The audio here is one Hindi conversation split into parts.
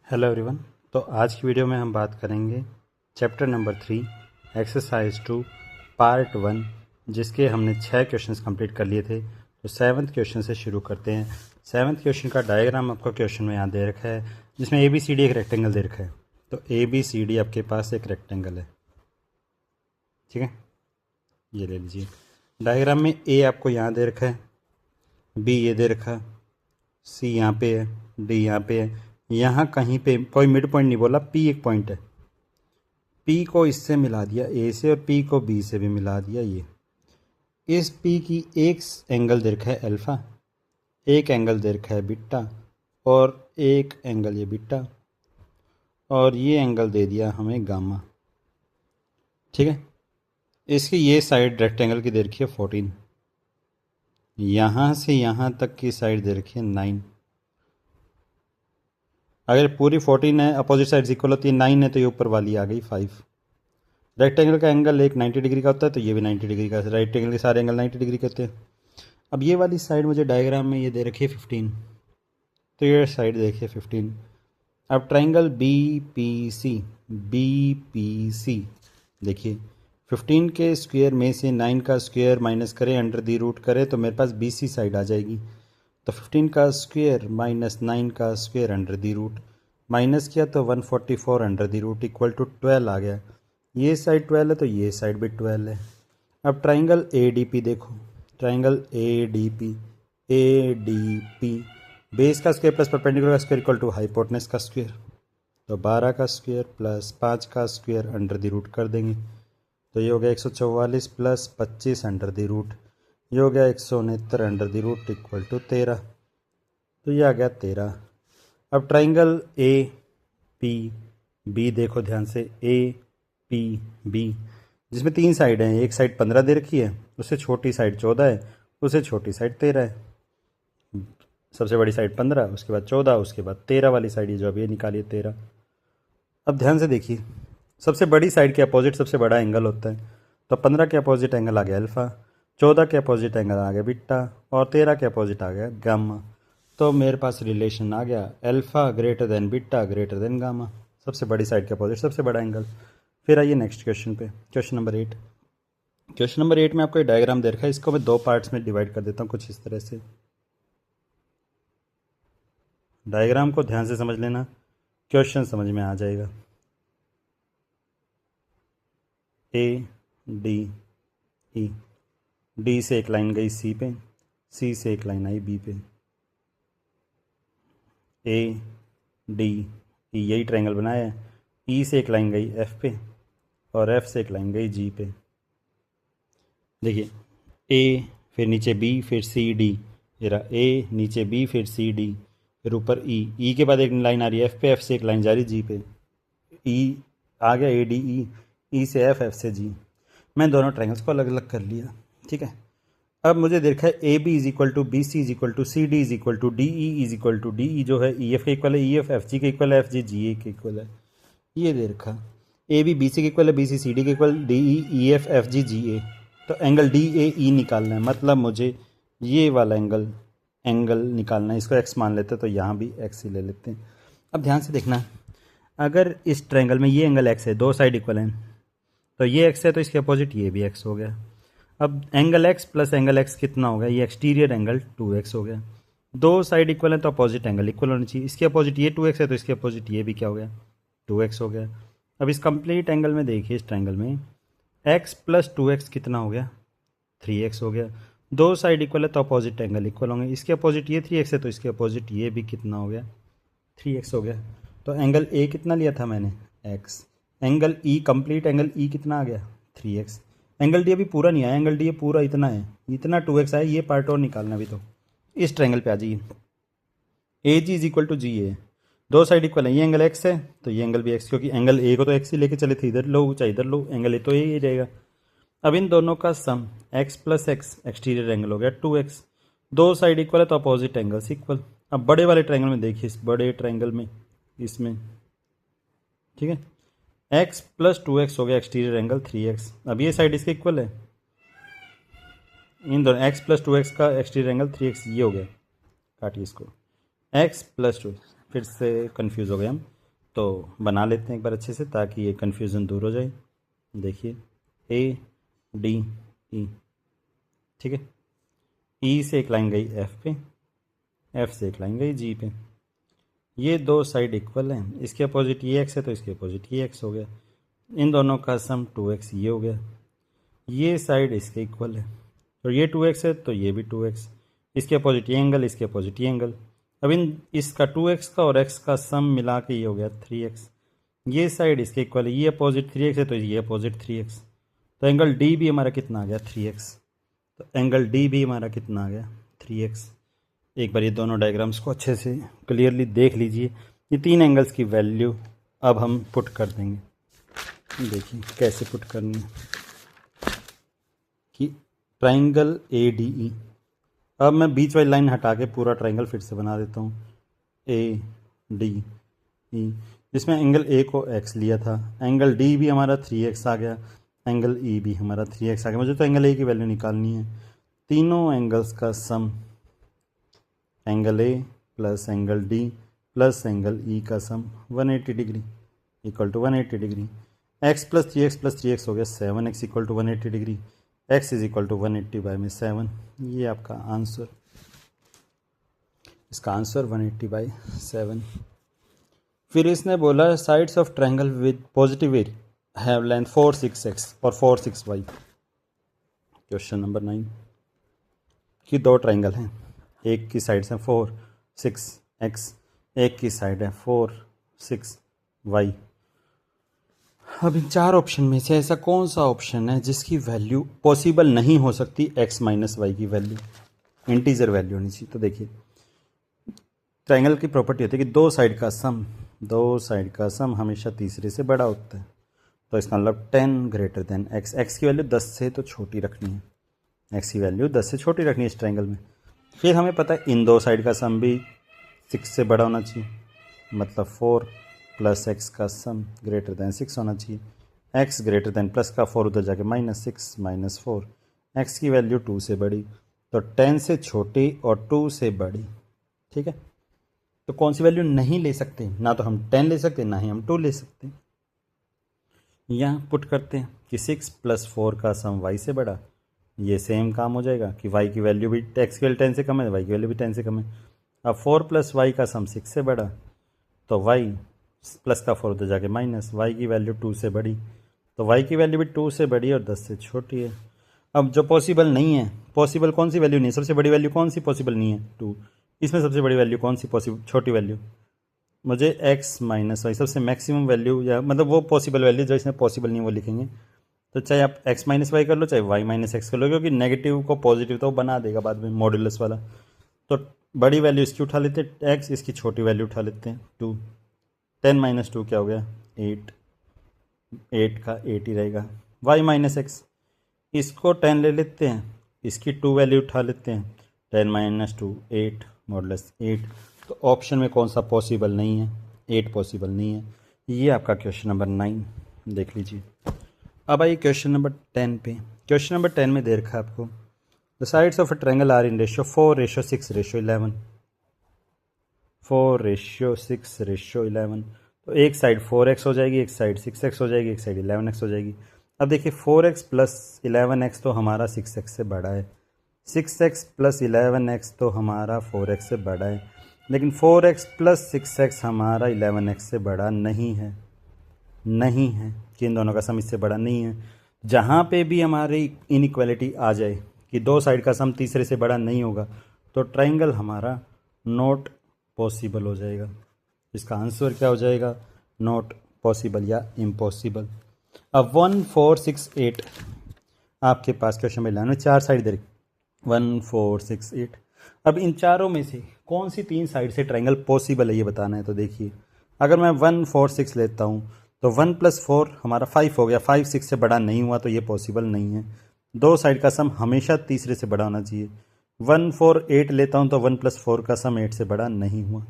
Hello everyone. तो आज की वीडियो में हम बात करेंगे चैप्टर नंबर 3 एक्सरसाइज 2 पार्ट 1, जिसके हमने 6 क्वेश्चंस कंप्लीट कर लिए थे। तो 7th क्वेश्चन से शुरू करते हैं। 7th क्वेश्चन का डायग्राम आपको क्वेश्चन में यहाँ दे रखा है, जिसमें ए बी सी डी एक रेक्टेंगल दे रखा है। तो ए बी सी डी आपके पास एक रेक्टेंगल है, ठीक है, ये ले लीजिए। डायग्राम में ए आपको यहाँ दे रखा है, बी ये दे रखा, सी यहाँ पे है, डी यहाँ पे है। यहाँ कहीं पे कोई मिड पॉइंट नहीं बोला, पी एक पॉइंट है। पी को इससे मिला दिया ए से, और पी को बी से भी मिला दिया। ये इस पी की एक एंगल दे रखा है अल्फ़ा, एक एंगल दे रखा है बीटा, और एक एंगल ये बीटा, और ये एंगल दे दिया हमें गामा, ठीक है। इसकी ये साइड रेक्टेंगल की दे रखी है 14, यहाँ से यहाँ तक की साइड दे रखी है 9। अगर पूरी 14 है, अपोजिट साइड इक्वल होती है, 9 है, तो ये ऊपर वाली आ गई 5। रेक्टेंगल का एंगल एक 90 डिग्री का होता है, तो ये भी 90 डिग्री का। रेक्टेंगल के सारे एंगल 90 डिग्री के होते हैं। अब ये वाली साइड मुझे डायग्राम में ये दे रखी है 15, तो ये साइड देखिए 15। अब ट्राइंगल बी पी सी देखिए, 15 के स्क्वायर में से 9 का स्क्वायर माइनस करें, अंडर दी रूट करें, तो मेरे पास बी सी साइड आ जाएगी। तो 15 का स्क्वायर माइनस 9 का square under the root, minus किया तो 144 under the root equal to 12 आ गया। ये साइड 12 है, तो ये साइड भी 12 है। अब ट्राइंगल ए डी पी देखो, triangle A D P base का स्क्वायर प्लस परपेंडिकुलर का स्क्वायर इक्वल टू हाइपोटेनस का स्क्वायर। तो 12 का स्क्वायर प्लस 5 का स्क्वायर अंडर दी रूट कर देंगे, तो ये हो गया 144 प्लस 25 अंडर दी रूट, ये हो गया 169 under the root equal to 13। तो ये आ गया 13। अब ट्राइंगल ए पी बी देखो ध्यान से, ए पी बी, जिसमें 3 साइड हैं। एक साइड 15 दे रखी है, उससे छोटी साइड 14 है, उससे छोटी साइड 13 है। सबसे बड़ी साइड 15, उसके बाद 14, उसके बाद 13 वाली साइड ये जो अभी निकाली 13। अब ध्यान से देखिए, सबसे बड़ी साइड के अपोजिट सबसे बड़ा एंगल होता है। तो 15 के अपोजिट एंगल आ गया अल्फ़ा, 14 के अपोजिट एंगल आ गया बीटा, और 13 के अपोजिट आ गया गामा। तो मेरे पास रिलेशन आ गया alpha greater than beta greater than gamma, सबसे बड़ी साइड के अपोजिट सबसे बड़ा एंगल। फिर आइए नेक्स्ट क्वेश्चन पे, क्वेश्चन नंबर 8। क्वेश्चन नंबर 8 में आपको ये डायग्राम दे रखा है, इसको मैं 2 पार्ट्स में डिवाइड कर देता हूँ कुछ इस तरह से। डायग्राम को ध्यान से समझ लेना, क्वेश्चन समझ में आ जाएगा। ए डी ई, डी से एक लाइन गई सी पे, सी से एक लाइन आई बी पे। ए डी ई यही ट्रायंगल बनाया है। ई से एक लाइन गई एफ पे, और एफ से एक लाइन गई जी पे। देखिए ए, फिर नीचे बी, फिर सी डी, ये रहा ए, नीचे बी, फिर सी डी, फिर ऊपर ई के बाद एक लाइन आ रही है एफ पे, एफ से एक लाइन जा रही जी पे। ई आ गया ए डी ई से एफ, एफ से जी। मैं दोनों ट्रायंगल्स को अलग अलग कर लिया, ठीक है। अब मुझे देखा है A B is equal to B C is equal to C D is equal to D E is equal to D E, जो है ई एफ के इक्वल है, ई एफ जी के इक्वल है, एफ जी ए के इक्वल है। ये दे रखा ए बी सी के इक्वल है, बी सी डी के equal, D E F G A. तो एंगल डी ए ई निकालना है, मतलब मुझे ये वाला एंगल निकालना है। इसको एक्स मान लेते हैं, तो यहाँ भी एक्स ही ले लेते हैं। अब ध्यान से देखना, अगर इस ट्रायंगल में ये एंगल एक्स है, दो साइड इक्वल हैं, तो ये एक्स है, तो इसके अपोजिट ये भी एक्स हो गया। अब angle x plus angle x कितना हो गया, ये एक्सटीरियर एंगल 2x हो गया। दो साइड इक्वल है, तो अपोजिट एंगल इक्वल होना चाहिए। इसके अपोजिट ये 2x है, तो इसके अपोजिट ये भी क्या हो गया, 2x हो गया। अब इस कंप्लीट एंगल में देखिए, इस ट्रायंगल में x प्लस 2x कितना हो गया, 3x हो गया। दो साइड इक्वल है, तो अपोजिट एंगल इक्वल होंगे। इसके अपोजिट ये 3x है, तो इसके अपोजिट ये भी कितना हो गया, 3x हो गया। तो एंगल ए कितना लिया था मैंने, x। Angle E, complete angle E कितना आ गया, 3x। एंगल डी अभी पूरा नहीं आया, एंगल डी पूरा इतना है, इतना 2x आया, ये पार्ट और निकालना भी। तो इस ट्रायंगल पे आ जाइए, ए जी इज इक्वल टू जी ए, दो साइड इक्वल है, ये एंगल x है, तो ये एंगल भी x, क्योंकि एंगल ए को तो x ही लेके चले थे, इधर लो चाहे इधर लो, एंगल ए तो यही ही रहेगा। अब इन दोनों का सम x plus x, exterior angle हो गया 2x। दो साइड इक्वल है, तो अपोजिट एंगल्स इक्वल। अब बड़े वाले ट्रायंगल में देखिए, इस बड़े ट्रायंगल में, इसमें, ठीक है, x प्लस 2x हो गया एक्सटीरियर एंगल 3x। अब ये साइड इसके इक्वल है, इन दोनों x प्लस 2x का एक्सटीरियर एंगल 3x, ये हो गया, काटिए इसको, x प्लस 2, फिर से कंफ्यूज हो गए हम। तो बना लेते हैं एक बार अच्छे से ताकि ये कन्फ्यूज़न दूर हो जाए। देखिए ए डी ई, ठीक है, ई से एक लाइन गई एफ पे, एफ से एक लाइन गई जी पे। ये दो साइड इक्वल हैं, इसके अपोजिट ये एक्स है तो इसके अपोजिट ये एक्स हो गया, इन दोनों का सम 2x ये हो गया। ये साइड इसके इक्वल है तो ये 2x है तो ये भी 2x, इसके अपोजिट ये एंगल, इसके अपोजिट ये एंगल। अब इन इसका 2x का और x का सम मिला के ये हो गया 3x। ये साइड इसके इक्वल है, ये अपोजिट 3x है तो ये अपोजिट 3x, तो एंगल डी भी हमारा कितना आ गया 3x। तो एंगल डी भी हमारा कितना आ गया 3x। एक बार ये दोनों डायग्राम्स को अच्छे से क्लियरली देख लीजिए। ये तीन एंगल्स की वैल्यू अब हम पुट कर देंगे। देखिए कैसे पुट करनी है कि ट्राइंगल ए डी ई, अब मैं बीच वाली लाइन हटा के पूरा ट्राइंगल फिर से बना देता हूँ। ए डी ई, जिसमें एंगल ए को x लिया था, एंगल डी भी हमारा 3x आ गया, एंगल ई भी हमारा 3x आ गया। मुझे तो एंगल ए की वैल्यू निकालनी है। तीनों एंगल्स का sum, angle A plus angle D plus angle E का sum 180 degree equal to 180 degree. x plus 3x हो गया 7x equal to 180 degree. x is equal to 180 by में 7। ये आपका आंसर, इसका आंसर 180 बाई 7। फिर इसने बोला sides of triangle with positive area have length 4 6x और 4 6y। क्वेश्चन नंबर 9 कि दो ट्रायंगल हैं, एक की साइड है 4 6x, एक की साइड है 4 6y। अब इन चार ऑप्शन में से ऐसा कौन सा ऑप्शन है जिसकी वैल्यू पॉसिबल नहीं हो सकती x माइनस वाई की वैल्यू, इंटीजर वैल्यू होनी चाहिए। तो देखिए ट्रायंगल की प्रॉपर्टी होती है कि दो साइड का सम हमेशा तीसरे से बड़ा होता है। तो इसका मतलब 10 ग्रेटर देन x, x की वैल्यू 10 से तो छोटी रखनी है, x की वैल्यू 10 से छोटी रखनी है इस ट्रायंगल में। फिर हमें पता है इन दो साइड का सम भी 6 से बड़ा होना चाहिए, मतलब 4 प्लस x का सम ग्रेटर देन 6 होना चाहिए। x ग्रेटर देन प्लस का 4 उधर जाके -6 -4, x की वैल्यू 2 से बड़ी, तो 10 से छोटी और 2 से बड़ी, ठीक है। तो कौन सी वैल्यू नहीं ले सकते, ना तो हम 10 ले सकते ना ही हम 2 ले सकते। यहाँ पुट करते हैं कि 6 प्लस 4 का सम y से बड़ा, ये सेम काम हो जाएगा कि y की वैल्यू भी x की वैल्यू 10 से कम है, y की वैल्यू भी 10 से कम है। अब 4 प्लस y का सम 6 से बड़ा, तो y प्लस का 4 उधर जाके माइनस, y की वैल्यू 2 से बड़ी, तो y की वैल्यू भी 2 से बड़ी और 10 से छोटी है। अब जो पॉसिबल नहीं है, पॉसिबल कौन सी वैल्यू नहीं है, सबसे बड़ी वैल्यू कौन सी पॉसिबल नहीं है 2, इसमें सबसे बड़ी वैल्यू कौन सी पॉसिबल, छोटी वैल्यू, मुझे x माइनस वाई सबसे मैक्सिमम वैल्यू, या मतलब वो पॉसिबल वैल्यू जो इसमें पॉसिबल नहीं वो लिखेंगे। तो चाहे आप x माइनस वाई कर लो चाहे y माइनस एक्स कर लो, क्योंकि नेगेटिव को पॉजिटिव तो बना देगा बाद में मॉड्यूलस वाला। तो बड़ी वैल्यू इसकी उठा लेते हैं x, इसकी छोटी वैल्यू उठा लेते हैं 2। 10 माइनस 2 क्या हो गया 8, 8 का 8 ही रहेगा। y माइनस एक्स, इसको 10 ले लेते हैं, इसकी 2 वैल्यू उठा लेते हैं, 10 माइनस 2 8 मॉडुलस 8। तो ऑप्शन में कौन सा पॉसिबल नहीं है, 8 पॉसिबल नहीं है। ये आपका क्वेश्चन नंबर 9 देख लीजिए। अब आइए क्वेश्चन नंबर 10 पे। क्वेश्चन नंबर 10 में दे रखा है आपको the sides of a triangle are in ratio 4:6:11, 4:6:11। तो एक साइड 4x हो जाएगी, एक साइड 6x हो जाएगी, एक साइड 11x हो जाएगी। अब देखिए 4x प्लस 11x तो हमारा 6x से बड़ा है, 6x प्लस 11x तो हमारा 4x से बड़ा है, लेकिन 4x प्लस 6x हमारा 11x से बड़ा नहीं है कि इन दोनों का सम इससे बड़ा नहीं है। जहाँ पे भी हमारी इनइक्वालिटी आ जाए कि दो साइड का सम तीसरे से बड़ा नहीं होगा, तो ट्रायंगल हमारा नॉट पॉसिबल हो जाएगा। इसका आंसर क्या हो जाएगा, नॉट पॉसिबल या इम्पॉसिबल। अब 1 4 6 8 आपके पास क्वेश्चन में लाना, चार साइड दे 1 4 6 8। अब इन चारों में से कौन सी तीन साइड से ट्रायंगल पॉसिबल है ये बताना है। तो देखिए अगर मैं 1 4 6 लेता हूँ तो 1 + 4 हमारा 5 हो गया, 5 6 से बड़ा नहीं हुआ तो ये पॉसिबल नहीं है। दो साइड का सम हमेशा तीसरे से बड़ा होना चाहिए। 1 4 8 लेता हूँ तो 1 + 4 का सम 8 से बड़ा नहीं हुआ।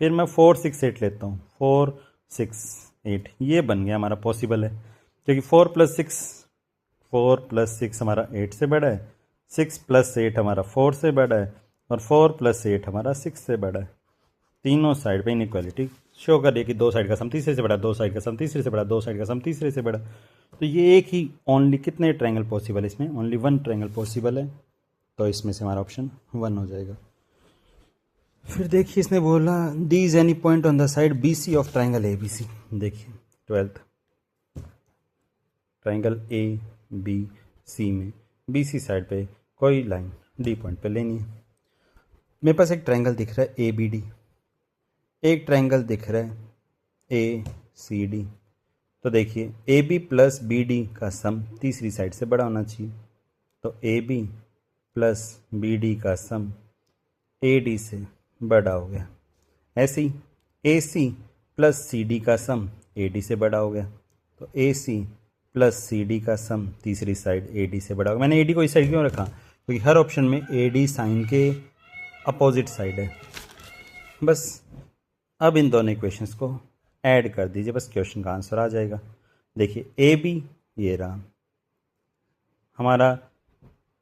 फिर मैं 4 6 8 लेता हूँ, 4 6 8, ये बन गया हमारा पॉसिबल है, क्योंकि 4 + 6 हमारा 8 से बड़ा है, 6 + 8 हमारा 4 से बड़ा है, और 4 + 8 हमारा 6 से बड़ा है। तीनों साइड पे इनइक्वालिटी शो कर रही है कि दो साइड का सम तीसरे से बड़ा, दो साइड का सम तीसरे से बड़ा, दो साइड का सम तीसरे से बड़ा। तो ये एक ही ओनली कितने ट्रायंगल पॉसिबल है इसमें? ओनली वन ट्रायंगल पॉसिबल है, तो इसमें से हमारा ऑप्शन 1 हो जाएगा। फिर देखिए इसने बोला D is any point on the side B C of triangle A B C. देखिए 12th ट्राइंगल ए बी सी में बी सी साइड पे कोई लाइन डी पॉइंट पे लेनी है। मेरे पास एक ट्राइंगल दिख रहा है ए बी डी, एक ट्राइंगल दिख रहा है ए सी डी। तो देखिए A B plus B D का सम तीसरी साइड से बड़ा होना चाहिए, तो A B plus B D का सम ए डी से बड़ा हो गया। ऐसे ही ए सी प्लस सी डी का सम ए डी से बड़ा हो गया, तो ए सी प्लस सी डी का सम तीसरी साइड ए डी से बड़ा होगा। मैंने ए डी को इस साइड क्यों रखा? क्योंकि हर ऑप्शन में ए डी साइन के अपोजिट साइड है। बस अब इन दोनों इक्वेशंस को ऐड कर दीजिए, बस क्वेश्चन का आंसर आ जाएगा। देखिए ए बी ये रहा, हमारा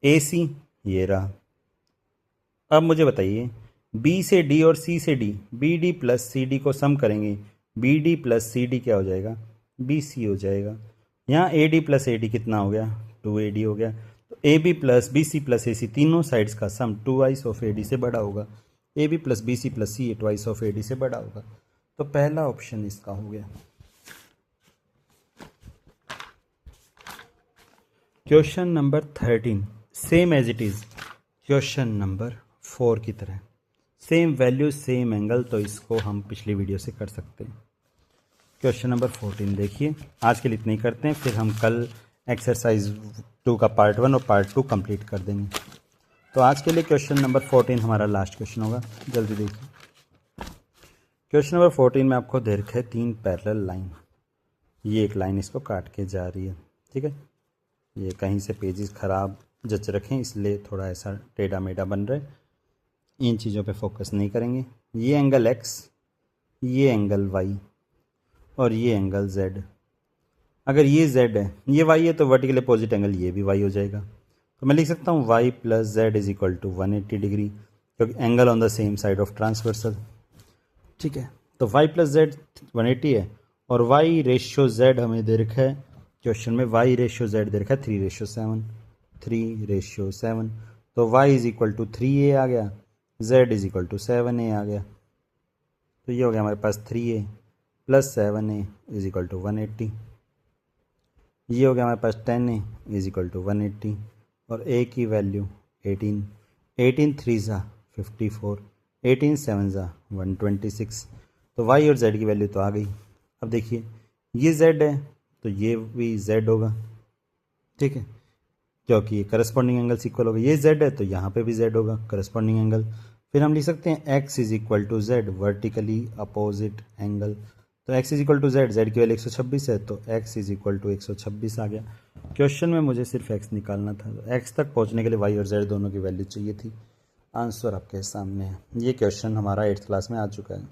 ए सी ये रहा। अब मुझे बताइए बी से डी और सी से D, B D plus C D को सम करेंगे, B D plus C D क्या हो जाएगा? बी सी हो जाएगा। यहाँ A D plus A D कितना हो गया? 2AD हो गया। तो A B plus B C plus A C तीनों साइड्स का सम 2 ऑफ ए डी से बड़ा होगा। A B plus B C plus C 2 of A D से बड़ा होगा। तो पहला ऑप्शन इसका हो गया। Question number 13 same as it is question number 4 की तरह, सेम वैल्यू सेम एंगल, तो इसको हम पिछली वीडियो से कर सकते हैं। क्वेश्चन नंबर 14 देखिए, आज के लिए इतना ही करते हैं, फिर हम कल एक्सरसाइज 2 का पार्ट 1 और पार्ट 2 कंप्लीट कर देंगे। तो आज के लिए क्वेश्चन नंबर 14 हमारा लास्ट क्वेश्चन होगा, जल्दी देखिए। क्वेश्चन नंबर 14 में आपको दे रखा है 3 पैरेलल लाइन, ये एक लाइन इसको काट के जा रही है, ठीक है। ये कहीं से पेजेस ख़राब जच रखें इसलिए थोड़ा ऐसा टेढ़ा मेढ़ा बन रहा है, इन चीज़ों पे फोकस नहीं करेंगे। ये एंगल x, ये एंगल y और ये एंगल z। अगर ये z है, ये y है, तो वर्टिकल अपोजिट एंगल ये भी y हो जाएगा। तो मैं लिख सकता हूँ y plus z is equal to 180 degree, क्योंकि angle on the same side of transversal, ठीक है। तो y प्लस z 180 है और y रेशियो z हमें दे रखा है क्वेश्चन में, y रेशियो z दे रखा है 3:7। तो y is equal to 3a आ गया, z is equal to 7a आ गया। तो ये हो गया हमारे पास 3a plus 7a is equal to 180। ये हो गया हमारे पास 10a इज इक्वल टू 180 और a की वैल्यू 18, 18 3 ज़ा 54, 18 7 ज़ा 126। तो y और z की वैल्यू तो आ गई। अब देखिए ये z है तो ये भी z होगा, ठीक है, क्योंकि करस्पॉन्डिंग एंगल इक्वल होगा। ये z है तो यहाँ पे भी z होगा करस्पॉन्डिंग एंगल। फिर हम लिख सकते हैं x is equal to z vertically opposite angle. तो x is equal to z की वैल्यू 126 है, तो x इज इक्वल टू 126 आ गया। क्वेश्चन में मुझे सिर्फ x निकालना था, तो x तक पहुँचने के लिए y और z दोनों की वैल्यू चाहिए थी। आंसर आपके सामने है। ये क्वेश्चन हमारा 8th क्लास में आ चुका है।